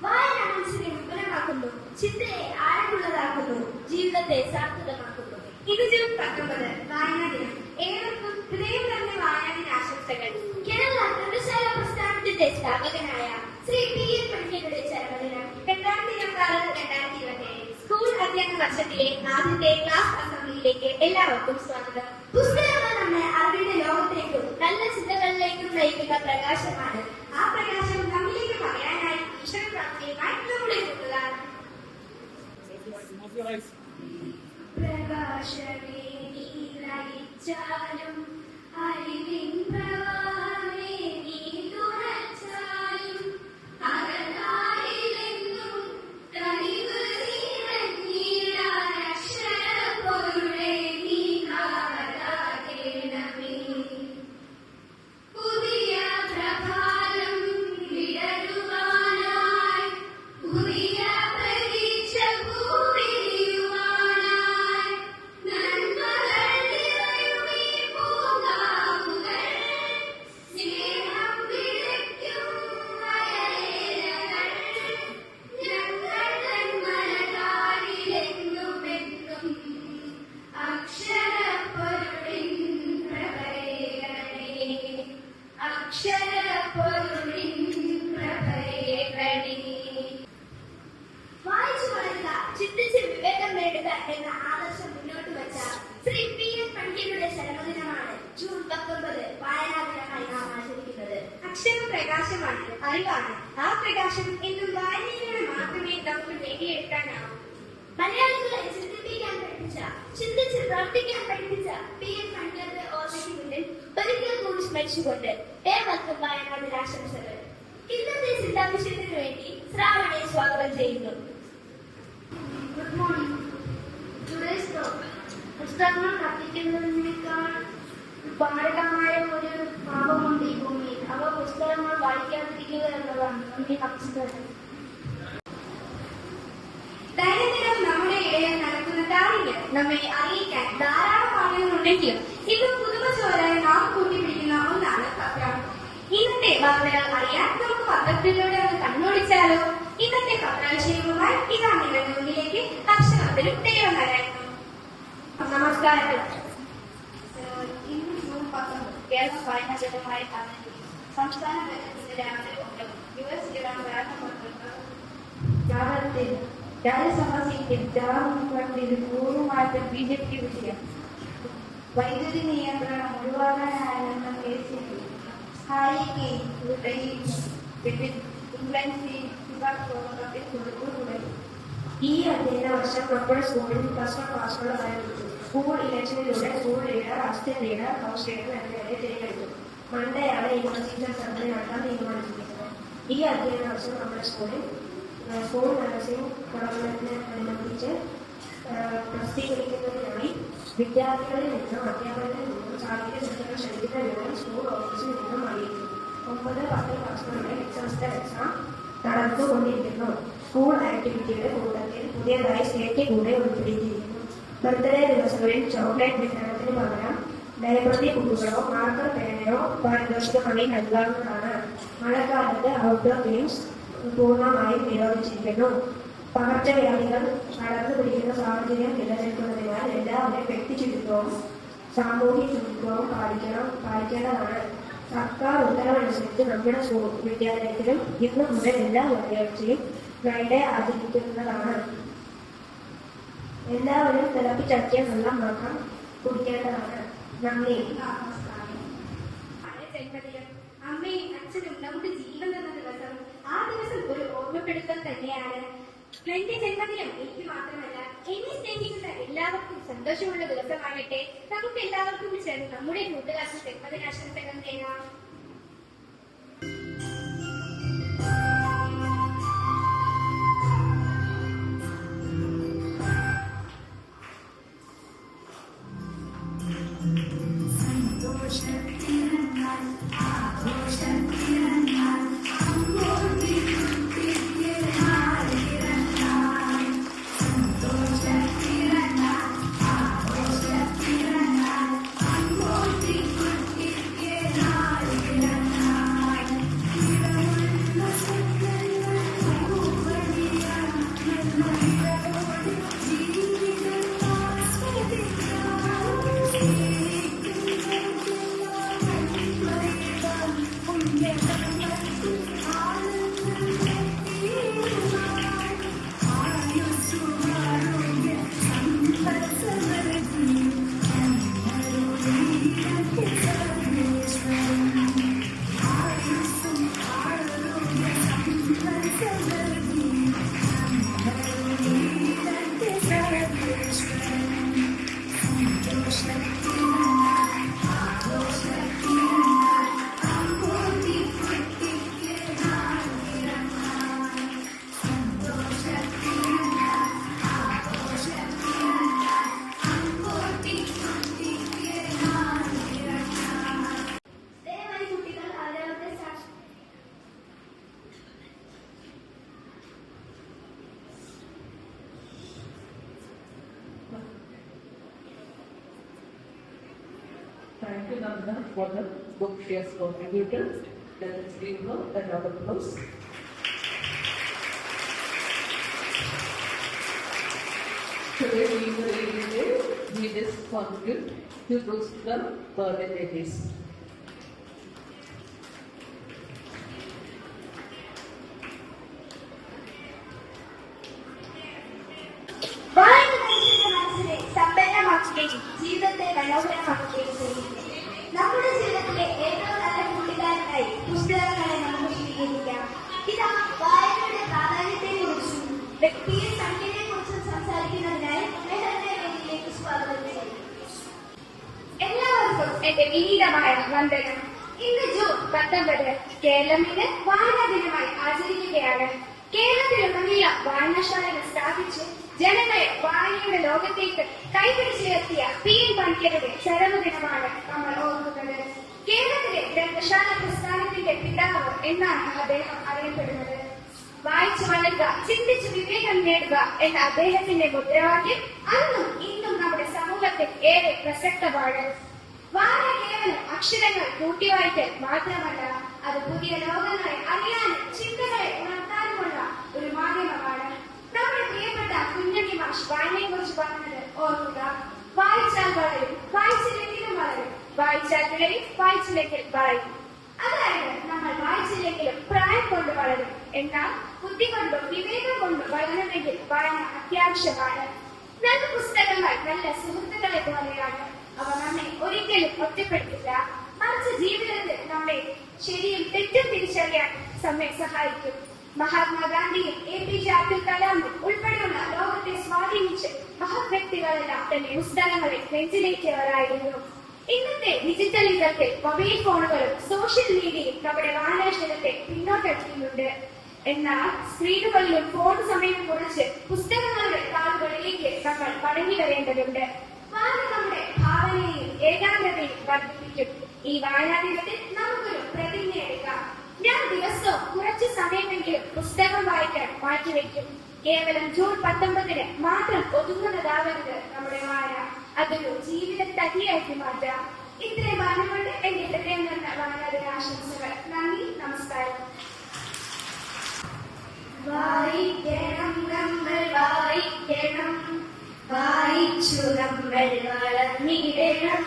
വായന മനുഷ്യനെ വിപുലമാക്കുന്നു, ചിന്തയെ ആഴമുള്ളതാക്കുന്നു, ജീവിതത്തെ സാർത്ഥകമാക്കുന്നു. 19 വായനാ ദിനം. ഏവർക്കും ഹൃദയം തന്നെ വായനാദിന ആശംസകൾ. കേരള ഗ്രന്ഥശാല പ്രസ്ഥാനത്തിന്റെ സ്ഥാപകനായ ശ്രീ PN പണിക്കരുടെ ചരമദിനം 2/6/2027. സ്കൂൾ അധ്യയന വർഷത്തിലെ ആദ്യത്തെ ക്ലാസ് അസംബ്ലിയിലേക്ക് എല്ലാവർക്കും സ്വാഗതം. പുസ്തകങ്ങൾ നമ്മെ അറിവിന്റെ ലോകത്തേക്കും നല്ല ചിന്തകളിലേക്കും നയിക്കുന്ന പ്രകാശമാണ്. ആ പ്രകാശം നമ്മിലേക്ക് പറയാനായി ഈശ്വരപ്രാപ്തിയുമായി നമ്മുടെ കൂട്ടുകാരാണ്. പ്രകാശമേ നീ നയിച്ചാലും അറിവിൻ പ്രവാഹമേ നീ തുറച്ചാലും അകതാരിലെന്നും കഴിവ് നിറഞ്ഞിടാൻ അക്ഷരപ്പൊരുളെ നീ കാവലാകേണമേ. പുതിയ പ്രഭാതം വിടരുവാനായി, പുതിയ പ്രതീക്ഷ പൂവിരിയുവാനായി, നന്മകൾ നിറയുമീ പൂങ്കാവുകൾ, സ്നേഹം വിതയ്ക്കും വയലേലകൾ, ഞങ്ങൾ തൻ മനതാരിലെന്നുമെന്നും അക്ഷരപ്പൊരുളിൻ പ്രഭയകണേ, അക്ഷരപ്പൊരുളിൻ പ്രഭയകണേ. വായിച്ചു വളരുക, ചിന്തിച്ച് വിവേകം നേടുക എന്ന ആദർശം മുന്നോട്ട് വച്ച ശ്രീ PN പണിക്കരുടെ ചരമദിനമാണ് ജൂൺ 19 വായനാ ദിനമായി നാം ആചരിക്കുന്നത്. അക്ഷരം പ്രകാശമാണ്, അറിവാണ്. ആ പ്രകാശം എന്നും വായനയിലൂടെ മാത്രമേ നമുക്ക് നേടിയെടുക്കാനാവൂ. മലയാളികളെ ചിന്തിപ്പിക്കാൻ പഠിപ്പിച്ച, ചിന്തിച്ച് പ്രവർത്തിക്കാൻ പഠിപ്പിച്ച PN പണിക്കരുടെ ഓർമ്മയ്ക്ക് മുന്നിൽ ഒരിക്കൽ കൂടി സ്മരിച്ചുകൊണ്ട് ഏവർക്കും വായനാ ദിനാശംസകൾ. ഇന്നത്തെ ചിന്താവിഷയത്തിനു വേണ്ടി ശ്രാവണെ സ്വാഗതം ചെയ്യുന്നു. Good morning. Today's topic. പുസ്തകങ്ങൾ കത്തിക്കുന്നതിനേക്കാൾ ഭാരതമായ ഒരു പാപമുണ്ട് ഈ ഭൂമിയിൽ. അവ പുസ്തകങ്ങൾ വായിക്കാതിരിക്കുക എന്നതാണ്. നന്ദി, നമസ്കാരം. ദൈനംദിനം നമ്മുടെ ഇടയിൽ നടക്കുന്ന കാര്യങ്ങൾ നമ്മെ അറിയിക്കാൻ ധാരാളം ആളുകളുണ്ടെങ്കിലും ഇന്ന് പുതുമച്ചോരായി നാം കൂട്ടിപ്പിടിക്കുന്ന ഒന്നാണ് പത്രം. ഇന്നത്തെ വാർത്തകൾ അറിയാൻ നമുക്ക് പത്രത്തിലൂടെ ഒന്ന് കണ്ണോടിച്ചാലോ? ഇന്നത്തെ പത്രവിഷയവുമായി ഇതാ നിങ്ങളുടെ മുന്നിലേക്ക് അക്ഷരത്തിലും ദൈവനാരായണൻ. നമസ്കാരം. ഇന്ന് ജൂൺ 19 കേരള വായനാ ദിനമായി ആചരിക്കുന്നു. സംസ്ഥാന ബജറ്റിന്റെ രാവിലെ ഉണ്ടാകും. യുഎസ്-ഇറാൻ വ്യാപാര രാജ്യസഭാ സീറ്റിൽ ജവാഹർലാൽ പൂർവ്വമായിട്ട് BJP വിജയം. വൈദ്യുതി നിയന്ത്രണം ഒഴിവാക്കാനാണെന്ന കേസിൽ ഈ അധ്യയന വർഷം നമ്മുടെ സ്കൂളിൽ +1 ക്ലാസുകൾ ആരംഭിച്ചു. സ്കൂൾ ഇലക്ഷനിലൂടെ school leader, assistant leader, house leader എന്നിവരെ തിരഞ്ഞെടുത്തു. മൺഡേയാണ് ഈ ടീച്ചർ അസംബ്ലി നടത്താൻ തീരുമാനിച്ചിരിക്കുന്നത്. ഈ അധ്യയന വർഷം നമ്മുടെ സ്കൂളിൽ സ്കൂൾ മാഗസിൻ തുടങ്ങുന്നതിനനുബന്ധിച്ച് പ്രസിദ്ധീകരിക്കുന്നതിനായി വിദ്യാർത്ഥികളിൽ നിന്നും അധ്യാപകരിൽ നിന്നും സാഹിത്യ സൂചനകൾ ക്ഷണിക്കുന്ന വിവരം സ്കൂൾ ഓഫീസിൽ നിന്നും അറിയിച്ചു. 9, 10 ക്ലാസുകളുടെ സെമസ്റ്റർ എക്സാം നടന്നുകൊണ്ടിരിക്കുന്നു. സ്കൂൾ ആക്ടിവിറ്റിയുടെ കൂട്ടത്തിൽ പുതിയതായി സ്റ്റേറ്റ് കൂടെ ഉൾപ്പെടുത്തിയിരിക്കുന്നു. ബർത്ത്ഡേ ദിവസങ്ങളിൽ ചോക്ലേറ്റ് വിതരണത്തിന് പകരം ഡയബറി ബുക്കുകളോ മാർക്കർ പേനയോ പാരിതോഷികമായി നൽകാവുന്നതാണ്. മഴക്കാലത്ത് ഔട്ട്ഡോർ ഗെയിംസ് പൂർണ്ണമായും നിരോധിച്ചിരിക്കുന്നു. പകർച്ചവ്യാധികൾ പടർന്നു പിടിക്കുന്ന സാഹചര്യം നിലനിൽക്കുന്നതിനാൽ എല്ലാവരും വ്യക്തിശുചിത്വവും സാമൂഹ്യ ശുചിത്വവും പാലിക്കേണ്ടതാണ്. സർക്കാർ ഉത്തരവനുസരിച്ച് നമ്മുടെ സ്കൂൾ വിദ്യാലയത്തിലും ഇന്നു മുതൽ എല്ലാ വെള്ളിയാഴ്ചയും ഫ്രൈഡേ ആചരിക്കുന്നതാണ്. എല്ലാവരും തിളപ്പിച്ചടിയ വെള്ളം മാത്രം കുടിക്കേണ്ടതാണ്. നന്ദി. ജന്മദിനം അമ്മയും അച്ഛനും നമുക്ക് ജീവൻ തന്ന ദിവസം. ആ ദിവസം ഒരു ഓർമ്മപ്പെടുത്തൽ തന്നെയാണ്. എന്റെ ജന്മദിനം എനിക്ക് മാത്രമല്ല, എന്നെ സ്നേഹിക്കുന്ന എല്ലാവർക്കും സന്തോഷമുള്ള ദിവസമാകട്ടെ. നമുക്ക് എല്ലാവർക്കും ചേർന്ന് നമ്മുടെ കൂട്ടുകാർക്ക് ജന്മദിനാശംസകൾ നേരാം. ദയവായി കുട്ടികൾ അവരവരുടെ Thank you, Nanda, for the book she has contributed. Let us give her a round of applause. Today being the lady day, we just contribute few books to the birthday ladies. വായന മനുഷ്യന്റെ മനസ്സിനെ സമ്പന്നമാക്കുകയും ജീവിതത്തെ മനോഹരമാക്കുകയും ചെയ്യുന്നു. നമ്മുടെ ജീവിതത്തിലെ ഏറ്റവും നല്ല കൂട്ടുകാരനായി പുസ്തകങ്ങളെ നമുക്ക് സ്വീകരിക്കാം. ഇതാ വായനയുടെ പ്രാധാന്യത്തെക്കുറിച്ചും വ്യക്തിയെ സംഖ്യയെ കുറിച്ചും സംസാരിക്കുന്നതിനായി മെഹറിനെ വേദിയിലേക്ക് സ്വാഗതം ചെയ്യുന്നു. എല്ലാവർക്കും എന്റെ വിനീതമായ വന്ദനം. ഇന്ന് ജൂൺ 19 കേരളം ഇന്ന് വായനാ ദിനമായി ആചരിക്കുകയാണ്. കേരളത്തിലുടനീളം വായനശാലകൾ സ്ഥാപിച്ച് ജനങ്ങളെ വായനയുടെ ലോകത്തേക്ക് കൈപിടിച്ചുയർത്തിയ പി.എൻ. പണിക്കരുടെ ചരമദിനമാണ് നമ്മൾ ഓർക്കുന്നത്. കേരളത്തിലെ ഗ്രന്ഥശാല പ്രസ്ഥാനത്തിന്റെ പിതാവ് എന്നാണ് അദ്ദേഹം അറിയപ്പെടുന്നത്. വായിച്ചു വളരുക, ചിന്തിച്ച് വിവേകം നേടുക എന്ന അദ്ദേഹത്തിന്റെ മുദ്രാവാക്യം അന്നും ഇന്നും നമ്മുടെ സമൂഹത്തിൽ ഏറെ പ്രസക്തമാണ്. വായന കേവലം അക്ഷരങ്ങൾ കൂട്ടിവായിക്കൽ മാത്രമല്ല, അത് പുതിയ ലോകങ്ങളെ അറിയാനും ചിന്തകളെ ഉണർത്താനുമുള്ള ഒരു മാധ്യമമാണ്. നമ്മുടെ പ്രിയപ്പെട്ട കുഞ്ഞുണ്ണി മാഷ് വായനയെ കുറിച്ച് പറഞ്ഞത് ഓർക്കുക. വായിച്ചാൽ വളരും, വായിച്ചില്ലെങ്കിലും വളരും, വായിച്ചാൽ വിളയും, വായിച്ചില്ലെങ്കിൽ വളയും. അതായത് നമ്മൾ വായിച്ചില്ലെങ്കിലും പ്രായം കൊണ്ട് വളരും, എന്നാൽ ബുദ്ധി കൊണ്ടും വിവേകം കൊണ്ടും വളരണമെങ്കിൽ വായന അത്യാവശ്യമാണ്. നല്ല പുസ്തകങ്ങൾ നല്ല സുഹൃത്തുക്കളെ പോലെയാണ്. അവ നമ്മെ ഒരിക്കലും ഒറ്റപ്പെടുത്തില്ല, മറിച്ച് ജീവിതത്തിൽ നമ്മെ ശരിയും തെറ്റും തിരിച്ചറിയാൻ നമ്മെ സഹായിക്കും. മഹാത്മാഗാന്ധിയും APJ അബ്ദുൽ കലാമും ഉൾപ്പെടെയുള്ള ലോകത്തെ സ്വാധീനിച്ച് മഹത് വ്യക്തികളെല്ലാം തന്നെ പുസ്തകങ്ങളെ നെഞ്ചിലേറ്റവരായിരുന്നു. ഇന്നത്തെ ഡിജിറ്റൽ യുഗത്തിൽ മൊബൈൽ ഫോണുകളും സോഷ്യൽ മീഡിയയും നമ്മുടെ വായനാശീലത്തെ പിന്നോട്ടെടുക്കുന്നുണ്ട്. എന്നാൽ സ്ക്രീനുകളിലും ഫോൺ സമയം കുറച്ച് പുസ്തകങ്ങളുടെ താളുകളിലേക്ക് നമ്മൾ മടങ്ങി വരേണ്ടതുണ്ട്. വായന നമ്മുടെ ഭാവനയെയും ഏകാഗ്രതയും വർദ്ധിപ്പിക്കും. ഈ വായനാ ദിനത്തിൽ നമുക്കൊരു പ്രതിജ്ഞ എടുക്കാം. ഞാൻ ദിവസവും കുറച്ചു സമയമെങ്കിലും പുസ്തകം വായിക്കാൻ മാറ്റിവെക്കും. കേവലം ജൂൺ 19 മാത്രം ഒതുങ്ങുന്നതാവരുത് നമ്മുടെ വായന. അതൊരു ജീവിത തടിയാക്കി മാറ്റാം. ഇത്രയും പറഞ്ഞുകൊണ്ട് എന്റെ ഹൃദയം നിറഞ്ഞ വായനാ ദിനാശംസകൾ. നന്ദി, നമസ്കാരം. വായിക്കണം നമ്മൾ വായിക്കണം, വായിച്ചു നമ്മൾ വളർന്നിടണം.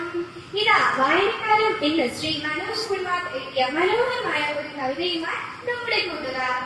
ഇതാ വായനക്കാരും ഇന്ന് ശ്രീ മനോജ് കുമാർ എഴുതിയ മനോഹരമായ ഒരു കവിതയുമായി നമ്മുടെ കൂട്ടുകാർ.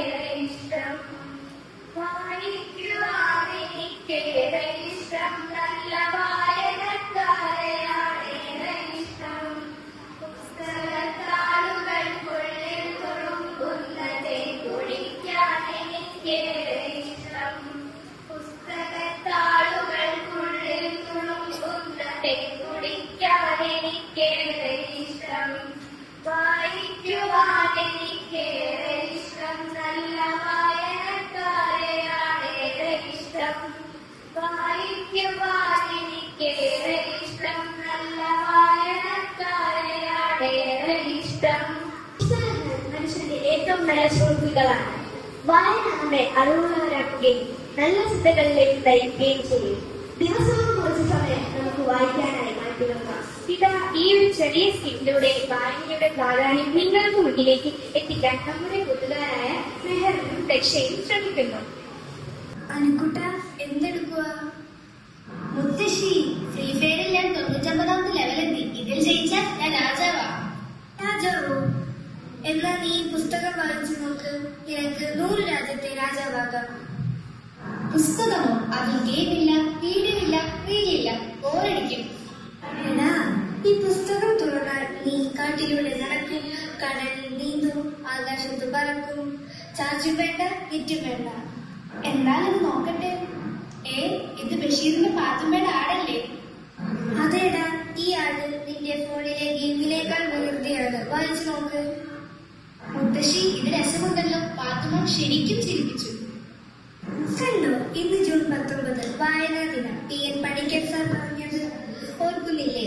ഏറെ ഇഷ്ടം. വായിക്കുവാൻ എനിക്കേറെ ഇഷ്ടം. നല്ല വായനക്കാരെയാണ് ഏറെ ഇഷ്ടം. പുസ്തകത്താളുകൾക്കുള്ളിൽ തുളുമ്പുന്നതെ കുടിക്കാൻ എനിക്കേറെ ഇഷ്ടം. പുസ്തകത്താളുകൾക്കുള്ളിൽ തുളുമ്പുന്നതെ കുടിക്കാൻ എനിക്കേറെ ഇഷ്ടം. വായിക്കുവാൻ എനിക്കേറെ ഇഷ്ടം. നല്ല വായനക്കാരെയാണ് ഏറെ ഇഷ്ടം. വായിക്കുവാൻ എനിക്കേറെ ഇഷ്ടം. നല്ല വായനക്കാരെയാണ് ഏറെ ഇഷ്ടം. പുസ്തകങ്ങൾ മനുഷ്യന്റെ ഏറ്റവും നല്ല സുഹൃത്തുക്കളാണ്. വായന നമ്മെ അറിവുള്ളവരാക്കുകയും നല്ല ചിന്തകളിലേക്ക് നയിക്കുകയും ചെയ്യും. ദിവസവും കുറച്ച് സമയം നമുക്ക് വായിക്കാനായി മാറ്റിവെക്കാം. ഇതാ ഈ ഒരു ചെറിയ സ്കിറ്റിലൂടെ വായനയുടെ പ്രാധാന്യം നിങ്ങൾക്ക് മുന്നിലേക്ക് എത്തിക്കാൻ നമ്മുടെ കൂട്ടുകാരായ മെഹറിനും ദക്ഷയും ശ്രമിക്കുന്നു. അനുക്കുട്ട എന്തെടുക്കുക? മുത്തശ്ശി, ഫ്രീ ഫയറിൽ ഞാൻ 99ാമത്തെ ലെവലെത്തി. ഇതിൽ ജയിച്ചാൽ ഞാൻ രാജാവാ. രാജാവോ? എന്നാ നീ പുസ്തകം വായിച്ചു നോക്ക്. നിനക്ക് 100 രാജ്യത്തെ രാജാവാകാം. പുസ്തകമോ? അതിൽ ഗെയിമില്ല, വീഡിയോ ഇല്ല, റീലില്ല. ബോറടിക്കും. എടാ, ഈ പുസ്തകം തുറന്നാൽ നീ കാട്ടിലൂടെ നടക്കും, കടലിൽ നീന്തും, ആകാശത്ത് പറക്കും. ചാർജും വേണ്ട, നെറ്റും വേണ്ട. എന്നാലത് നോക്കട്ടെ. ഇത് ബഷീറിന്റെ പാത്തുമ്മയുടെ ആടല്ലേ? അതേടാ, ഈ ആട് നിന്റെ ഫോണിലെ ഗെയിമിനേക്കാൾ വെറുതെയാണ്. വായിച്ചു നോക്ക്. മുത്തശ്ശി, ഇത് രസമുണ്ടല്ലോ. പാത്തുമ്മ ശരിക്കും ചിരിപ്പിച്ചു. കണ്ടോ, ഇന്ന് ജൂൺ 19 വായനാ ദിനം. PN പണിക്കർ സാർ പറഞ്ഞത് ഓർക്കുന്നില്ലേ?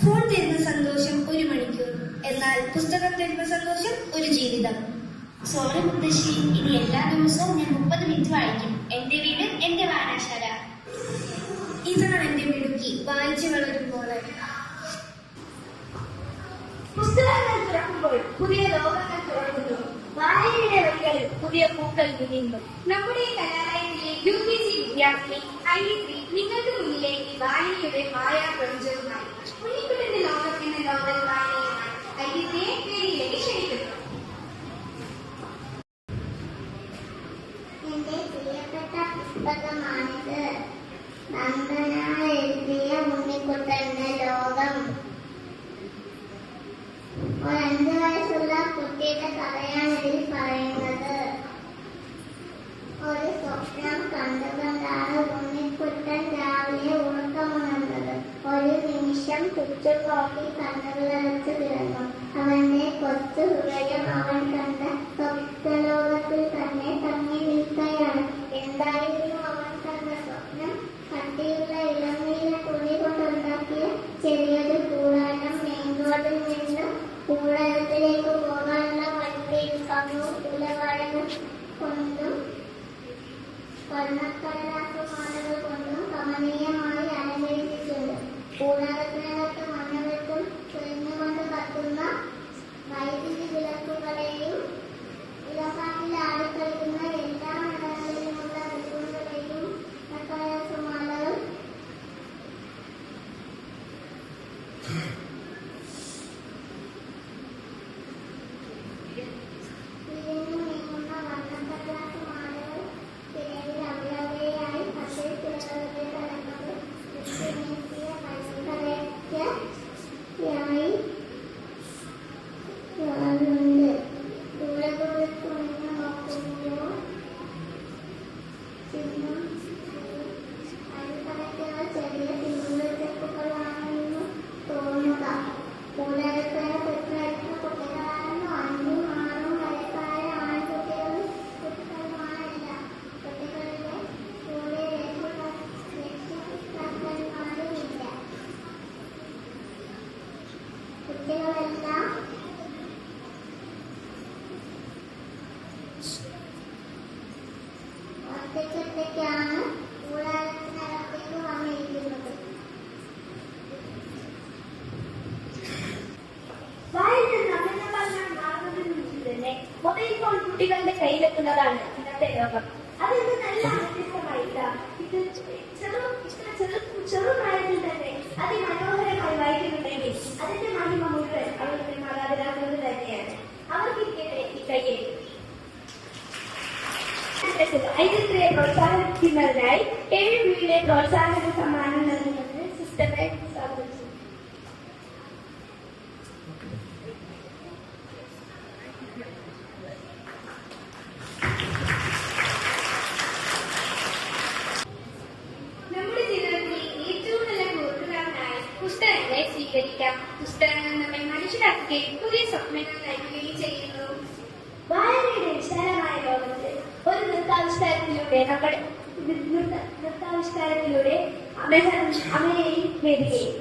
ഫോൺ തരുന്ന സന്തോഷം 1 മണിക്കൂർ, എന്നാൽ പുസ്തകം തരുന്ന സന്തോഷം 1 ജീവിതം. സോറി മുത്തശ്ശി, ഇനി എല്ലാ ദിവസവും ഞാൻ 30 മിനിറ്റ് വായിക്കും. എന്റെ വീട് എന്റെ വായനശാല. ഇതാണ് എന്റെ മിടുക്കി, വായിച്ചു വളരുമ്പോൾ. പുസ്തകങ്ങൾ തുറക്കുമ്പോൾ പുതിയ ലോകങ്ങൾ തുറക്കുന്നു. വായനയുടെ വഴികളിൽ പുതിയ പൂക്കൾ വിരിയുന്നു. നമ്മുടെ കലാലയത്തിലെ UKG വിദ്യാർത്ഥിനി ഐ3 നിങ്ങൾക്ക് മുന്നിലേക്ക് വായനയുടെ മായാപ്രപഞ്ചവുമായി ഉണ്ണിക്കുട്ടന്റെ ലോകം എന്ന നോവൽ വായനയുമായി ഐ3യെ വേദിയിലേക്ക് ക്ഷണിക്കുന്നു. എന്റെ പ്രിയപ്പെട്ട പുസ്തകമാണിത്. നന്ദന എഴുതിയ ഉണ്ണിക്കുട്ടന്റെ ലോകം. ഒരു 5 വയസ്സുള്ള കുട്ടിയുടെ കഥയാണ് ഇതിൽ പറയുന്നത്. ഒരു സ്വപ്നം കണ്ടുകൊണ്ടാണ് ഉണ്ണിക്കുട്ടൻ രാവിലെ ഉറക്കമുണർന്നത്. ഒരു നിമിഷം ചുറ്റും നോക്കി കണ്ണുകളടച്ച് കിടന്നു. അവന്റെ കൊച്ചു ഹൃദയം അവൻ കണ്ട സ്വപ്നലോകത്തിൽ തന്നെ തങ്ങി നിൽക്കുകയാണ്. എന്തായിരുന്നു അവൻ കണ്ട സ്വപ്നം? കട്ടിയുള്ള ഇളനീല തുണി കൊണ്ടുണ്ടാക്കിയ ചെറിയൊരു കൂടാരം. മെയിൻ റോഡിൽ നിന്ന് കൂടാരത്തിലേക്ക് പോകാനുള്ള വണ്ടിയിൽ ഇലവഴകൾ കൊണ്ടും വർണ്ണക്കടലാസുമാലകൾ കൊണ്ടും കമനീയമായി അലങ്കരിച്ചിട്ടുണ്ട്. കൂടാരത്തിനകത്ത് മണ്ണുകൾക്കും ചൊരിഞ്ഞുകൊണ്ട് കത്തുന്ന വൈദ്യുതി വിളക്കുകളെയും ഇലക്കാട്ടിൽ ആടിക്കളിക്കുന്ന എല്ലാ മണ്ഡലങ്ങളിലുമുള്ള വിളക്കുകളെയും കടലാസുമാലകൾ വിരിഞ്ഞു നീങ്ങുന്ന വർണ്ണക്കടലാസുമാലകൾ തിരയിൽ അവയവയായി കത്തിൽ തിരകളുടെ തലങ്ങൾ കൃഷ്ണനീട്ടിയ കൈകളേക്കായി ഉണ്ട്. ദൂരെ ദൂരത്ത് നിന്ന് നോക്കുമ്പോൾ ചിഹ്നം അരിപ്പടയ്ക്കുള്ള ചെറിയ തിരുവച്ചെപ്പുകളാണെന്ന് തോന്നുക. കൂടാരപ്പേരെ പെട്ടെടുത്ത കുട്ടികളാണെന്ന് 5ഉം 6ഉം വയസ്സായ ആൺകുട്ടികളും കുട്ടികളുമാണില്ല. കുട്ടികളിലെ കൂടെ രക്ഷകർത്താക്കന്മാരുമില്ല. കുട്ടികളെല്ലാം ഒറ്റയ്ക്കൊറ്റയ്ക്കാണ് കൂടാരത്തിനകത്തേക്ക് വന്നിരിക്കുന്നത്. വായന നമ്മെന്ന് പറഞ്ഞാൽ മാറുന്നതിന് മുമ്പ് തന്നെ മൊബൈൽ ഫോൺ കുട്ടികളുടെ കയ്യിലെത്തുന്നതാണ് ഇന്നത്തെ ലോകം. അതൊന്ന് നല്ല വ്യത്യസ്തമായില്ല. ഇത് ചെറുപ്രായത്തിൽ തന്നെ അതിമനോഹരമായി വായിക്കുന്നുണ്ടെങ്കിൽ അതിന്റെ മഹിമ മുഴുവൻ അവരുടെ മാതാപിതാക്കളുടെ തന്നെയാണ്. അവർക്കിരിക്കട്ടെ ഈ കയ്യിൽ. മനസ്സിൽ ഐതിഹ്യത്തെ പ്രോത്സാഹിപ്പിക്കുന്നതിനായി 7 വീടിലെ പ്രോത്സാഹന സമ്മാനം നൽകുന്നതിന് സിസ്റ്ററെ സ്വാഗതിച്ചു. നമ്മുടെ ജീവിതത്തിൽ ഏറ്റവും നല്ല കൂട്ടുകാരനായി പുസ്തകങ്ങളെ സ്വീകരിക്കാം. പുസ്തകങ്ങൾ നമ്മെ മനുഷ്യരാക്കുകയും പുതിയ സ്വപ്നങ്ങൾ നൽകുകയും ചെയ്യുന്നു. വായനയുടെ വിശാലമായ ലോകത്ത് ഒരു നൃത്താവിഷ്കാരത്തിലൂടെ അമ്മയെയും നേടുകയും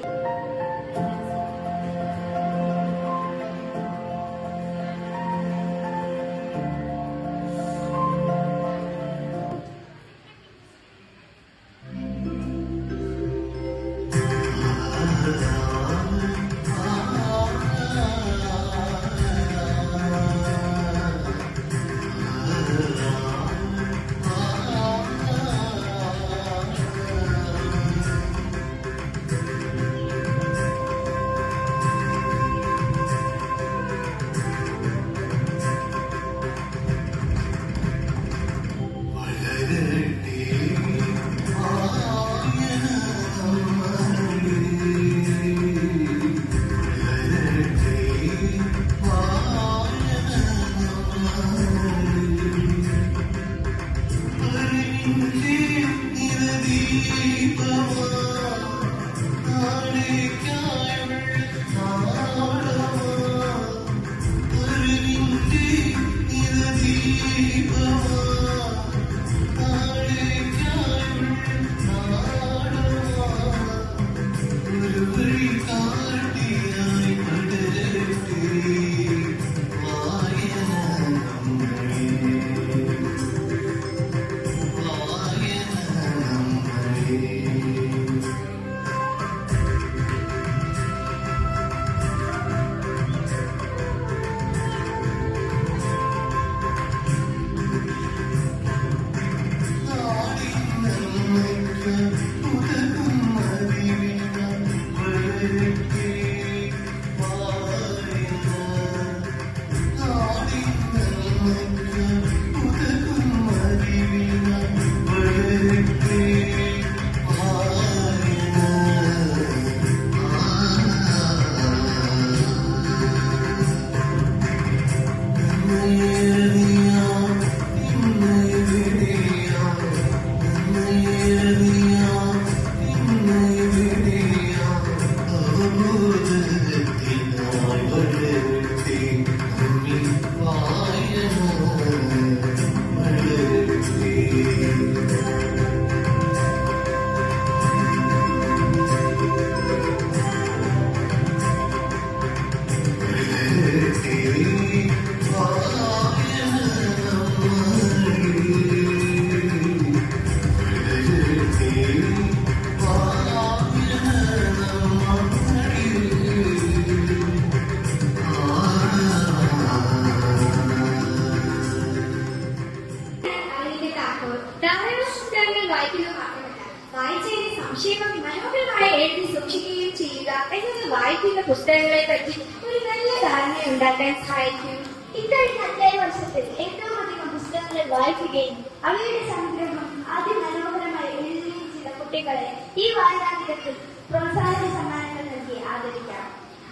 സംക്ഷേപം മനോഹരമായി എഴുതി സൂക്ഷിക്കുകയും ചെയ്യുക എന്നത് വായിക്കുന്ന പുസ്തകങ്ങളെ പറ്റി ഒരു നല്ല ധാരണ ഉണ്ടാക്കാൻ സഹായിക്കും. ഇക്കഴിഞ്ഞ അധ്യായ വർഷത്തിൽ ഏറ്റവും അധികം പുസ്തകങ്ങൾ വായിക്കുകയും അവയുടെ സംഗ്രഹം അതിമനോഹരമായി എഴുതുകയും ചെയ്ത കുട്ടികളെ ഈ വായനാദിനത്തിൽ പ്രോത്സാഹന സമ്മാനങ്ങൾ നൽകി ആദരിക്കാം.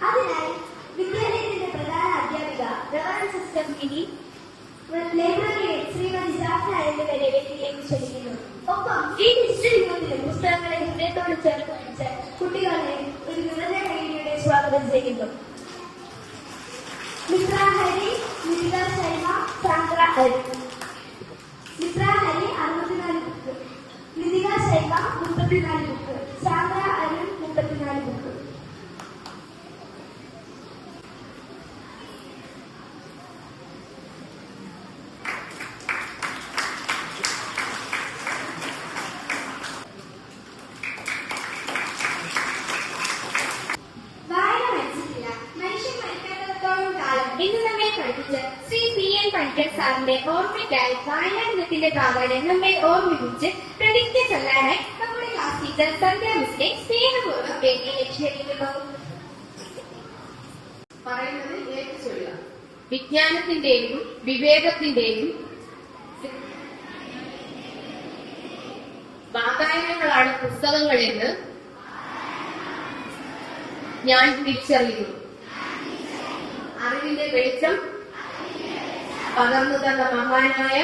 അതിനായി വിദ്യാലയത്തിന്റെ പ്രധാന അധ്യാപിക റവറൻഡ് സിസ്റ്റർ മിനി, ലൈബ്രറിയെ ശ്രീമതി ജാഫ്ന എന്നിവരെ വേദിയിലേക്ക് ക്ഷണിക്കുന്നു. ഒപ്പം ഈ ഡിജിറ്റൽ യുഗത്തിലെ പുസ്തകങ്ങളെ ഹൃദയത്തോട് ചേർത്ത് വെച്ച് കുട്ടികളെ ഒരു നിറഞ്ഞ കൈയുടെ സ്വാഗതം ചെയ്യുന്നു. Mitra Hari, Nithika Sharma, Sandra Hari. Mitra Hari 64 book, Nithika Sharma 34 book, Sandra Arun 34 book. ഇന്ന് നമ്മെ പഠിപ്പിച്ച ശ്രീ PN പണിക്കർ സാറിന്റെ ഓർമ്മയ്ക്കായി വായനാ ദിനത്തിന്റെ പ്രാധാന്യം നമ്മെ ഓർമ്മിപ്പിച്ച് പ്രതിജ്ഞ ചൊല്ലാനായി നമ്മുടെ ക്ലാസ് ടീച്ചർ സന്ധ്യ മിസ്സിനെ സ്നേഹപൂർവ്വം വേദിയിലേക്ക് ക്ഷണിക്കുന്നു. പറയുന്നത് ഏറ്റുചൊല്ലുക. വിജ്ഞാനത്തിന്റെയും വിവേകത്തിന്റെയും വാതായനങ്ങളാണ് പുസ്തകങ്ങളെന്ന് ഞാൻ തിരിച്ചറിയുന്നു. അറിവിന്റെ വെളിച്ചം പകർന്നു തന്ന മഹാനായ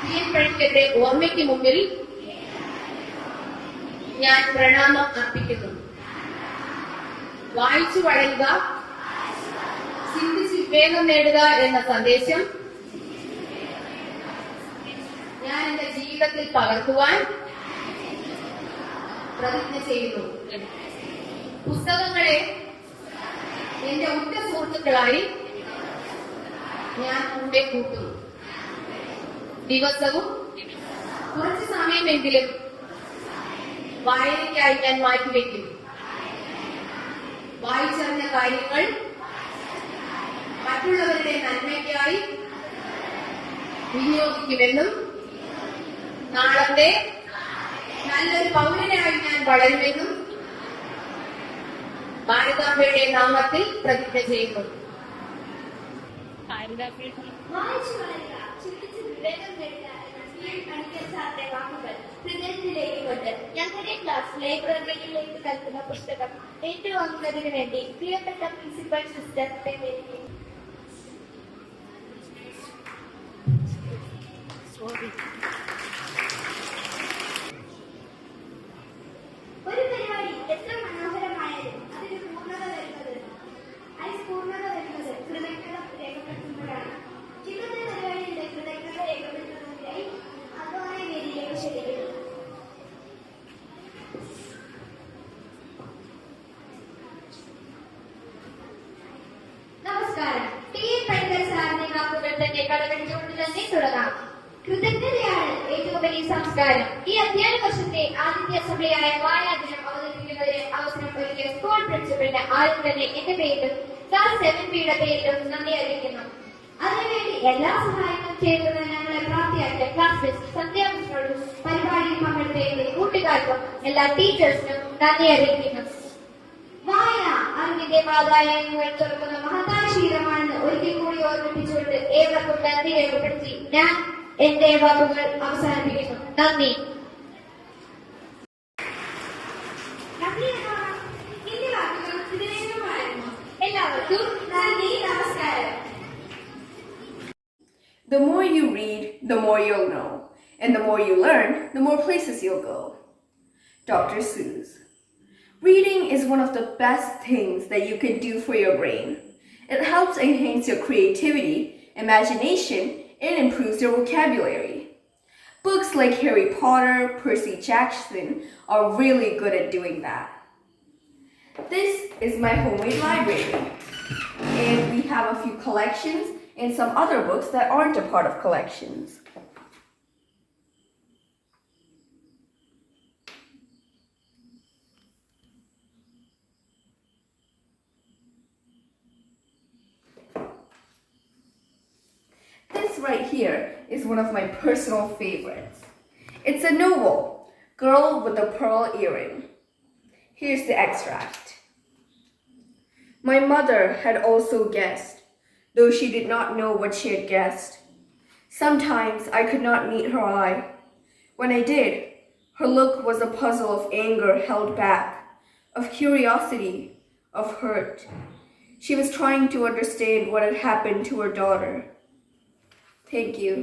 PN പണിക്കരുടെ ഓർമ്മയ്ക്ക് മുമ്പിൽ ഞാൻ പ്രണാമം അർപ്പിക്കുന്നു. വായിച്ചു വളരുക, ചിന്തിച്ച് വിവേകം നേടുക എന്ന സന്ദേശം ഞാൻ എന്റെ ജീവിതത്തിൽ പകർത്തുവാൻ പ്രതിജ്ഞ ചെയ്യുന്നു. പുസ്തകങ്ങളെ എന്റെ ഉറ്റ സുഹൃത്തുക്കളായി ഞാൻ കൂടെ കൂട്ടും. ദിവസവും കുറച്ചു സമയമെങ്കിലും വായനയ്ക്കായി ഞാൻ മാറ്റിവെക്കും. വായിച്ചറിഞ്ഞ കാര്യങ്ങൾ മറ്റുള്ളവരുടെ നന്മയ്ക്കായി വിനിയോഗിക്കുമെന്നും നാളത്തെ നല്ലൊരു പൗരനായി ഞാൻ വളരുമെന്നും ഭാരതാംബയുടെ നാമത്തിൽ പ്രതിജ്ഞ ചെയ്യുന്നു. വായിച്ചു വളരുക, ചിന്തിച്ച് വിവേകം നേടുക എന്ന PN പണിക്കർ സാറിന്റെ വാക്കുകൾ ഹൃദയത്തിലേക്കുകൊണ്ട് ഞങ്ങളുടെ ക്ലാസ് ലൈബ്രറിയിലേക്ക് നൽകുന്ന പുസ്തകം ഏറ്റുവാങ്ങുന്നതിന് വേണ്ടി പ്രിയപ്പെട്ട പ്രിൻസിപ്പൽ സിസ്റ്റർ ഒരു പരിപാടി എത്ര മനോഹരമായാലും അതിന് പൂർണ്ണത വരുന്നത് കൃതജ്ഞത രേഖപ്പെടുത്തുമ്പോഴാണ്. ഇന്നത്തെ പരിപാടിയുടെ കൃതജ്ഞത രേഖപ്പെടുത്തുന്നതിനായി അതുമായി വേദിയിലേക്ക് ക്ഷണിക്കുന്നു. നമസ്കാരം. PN പണിക്കർ സാറിന്റെ വാക്കുകൾ തന്നെ കടമെടുത്തുകൊണ്ട് തന്നെ തുടങ്ങാം. കൃതജ്ഞതയാണ് ഏറ്റവും വലിയ സംസ്കാരം. ഈ അധ്യയന വർഷത്തെ ആദ്യത്തെ അസംബ്ലിയായ വായനാദിനം അവതരിപ്പിക്കുന്നതിന് അവസരം ഒരുക്കിയ സ്കൂൾ പ്രിൻസിപ്പലിന് ആദ്യം തന്നെ എന്റെ പേരിലും ക്ലാസ് 7Bയുടെ പേരിലും നന്ദി അറിയിക്കുന്നു. അതിനുവേണ്ടി എല്ലാ സഹായങ്ങളും ചെയ്തതിന് ഞങ്ങളെ പ്രാപ്തിയാക്കിയ ക്ലാസ് മിസ് സന്ധ്യ മിസ്സിനോടും പരിപാടിയിൽ പങ്കെടുത്ത എന്റെ കൂട്ടുകാർക്കും എല്ലാ ടീച്ചേഴ്സിനും നന്ദി അറിയിക്കുന്നു. വായന അറിവിന്റെ വാതായനങ്ങൾ തുറക്കുന്ന മഹത്തായ ശീലമാണെന്ന് ഒരിക്കൽ കൂടി ഓർമ്മിപ്പിച്ചുകൊണ്ട് ഏവർക്കും നന്ദി രേഖപ്പെടുത്തി ഞാൻ എന്റെ വാക്കുകൾ അവസാനിപ്പിക്കുന്നു. നന്ദി. എല്ലാവർക്കും നന്ദി, നമസ്കാരം. The more you read, the more you'll know. And the more you learn, the more places you'll go. Dr. Seuss. Reading is one of the best things that you can do for your brain. It helps enhance your creativity, imagination, and improves your vocabulary. Books like Harry Potter, Percy Jackson are really good at doing that. This is my homemade library, and we have a few collections and some other books that aren't a part of collections. This right here is one of my personal favorites. It's a novel, Girl with the Pearl Earring. Here's the extract. My mother had also guessed, though she did not know what she had guessed. Sometimes I could not meet her eye. When I did, her look was a puzzle of anger held back, of curiosity, of hurt. She was trying to understand what had happened to her daughter. Thank you.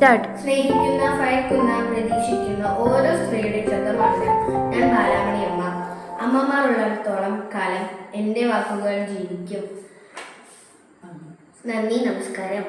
Start. സ്നേഹിക്കുന്ന, ഭയക്കുന്ന, പ്രതീക്ഷിക്കുന്ന ഓരോ സ്ത്രീയുടെ ശബ്ദമാണ് ഞാൻ ബാലാമണി അമ്മ. അമ്മമാർ ഉള്ളിടത്തോളം കാലം എൻ്റെ വാക്കുകൾ ജീവിക്കും. നന്ദി, നമസ്കാരം.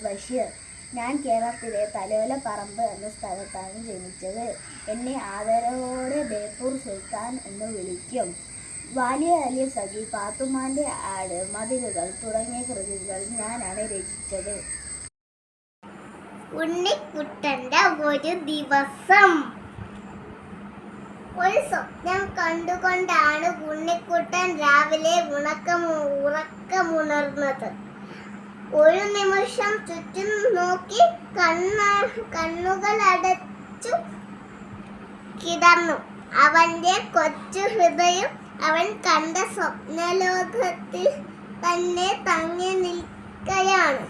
ബഷീർ. ഞാൻ കേരളത്തിലെ തലയോലപ്പറമ്പ് എന്ന സ്ഥലത്താണ് ജനിച്ചത്. എന്നെ ആദരവോടെ ബേപ്പൂർ സുൽത്താൻ എന്ന് വിളിക്കും. വലിയ വലിയ സഖി, പാത്തുമാന്റെ ആട്, മതിലുകൾ തുടങ്ങിയ കൃതികൾ ഞാനാണ് രചിച്ചത്. ഉണ്ണിക്കുട്ടന്റെ ഒരു ദിവസം. ഒരു സ്വപ്നം കണ്ടുകൊണ്ടാണ് ഉണ്ണിക്കുട്ടൻ രാവിലെ ഉറക്കമുണർന്നത്. ഒരു നിമിഷം ചുറ്റും നോക്കി കണ്ണുകൾ അടച്ചു കിടന്നു. അവന്റെ കൊച്ചു ഹൃദയം അവൻ കണ്ട സ്വപ്നലോകത്തിൽ തന്നെ തങ്ങി നിൽക്കുകയാണ്.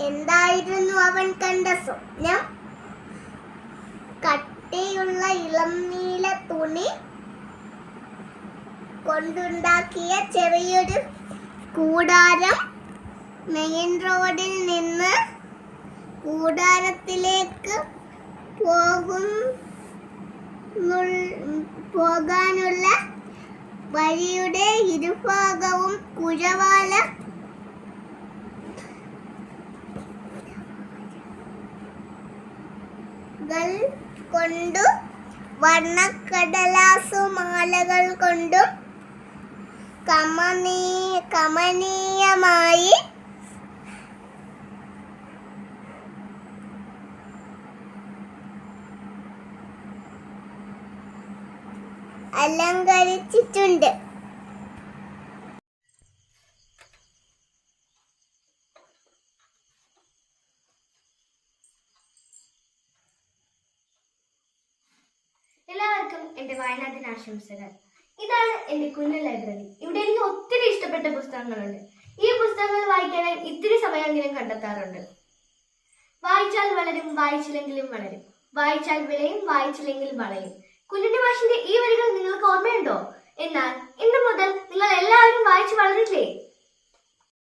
എന്തായിരുന്നു അവൻ കണ്ട സ്വപ്നം? കട്ടിയുള്ള ഇളംനീല തുണി കൊണ്ടുണ്ടാക്കിയ ചെറിയൊരു കൂടാരം. മെയിൻ റോഡിൽ നിന്ന് കൂടാരത്തിലേക്ക് പോകാനുള്ള വഴിയുടെ ഇരുഭാഗവും കുഴവാലകൾ കൊണ്ടും വർണ്ണക്കടലാസുമാലകൾ കൊണ്ടും കമനീയമായി അലങ്കരിച്ചിട്ടുണ്ട്. എല്ലാവർക്കും എൻ്റെ വായനാ ദിനാശംസകൾ. ഇതാണ് എൻ്റെ കുഞ്ഞു ലൈബ്രറി. ഇവിടെ എനിക്ക് ഒത്തിരി ഇഷ്ടപ്പെട്ട പുസ്തകങ്ങളുണ്ട്. ഈ പുസ്തകങ്ങൾ വായിക്കാനായി ഇത്തിരി സമയമെങ്കിലും കണ്ടെത്താറുണ്ട്. വായിച്ചാൽ വളരും, വായിച്ചില്ലെങ്കിലും വളരും. വായിച്ചാൽ വിളയും, വായിച്ചില്ലെങ്കിൽ വളയും. കുഞ്ഞുണ്ണി മാഷിന്റെ ഈ വരികൾ നിങ്ങൾക്ക് ഓർമ്മയുണ്ടോ? എന്നാൽ ഇന്നു മുതൽ നിങ്ങൾ എല്ലാവരും വായിച്ചു വളരില്ലേ?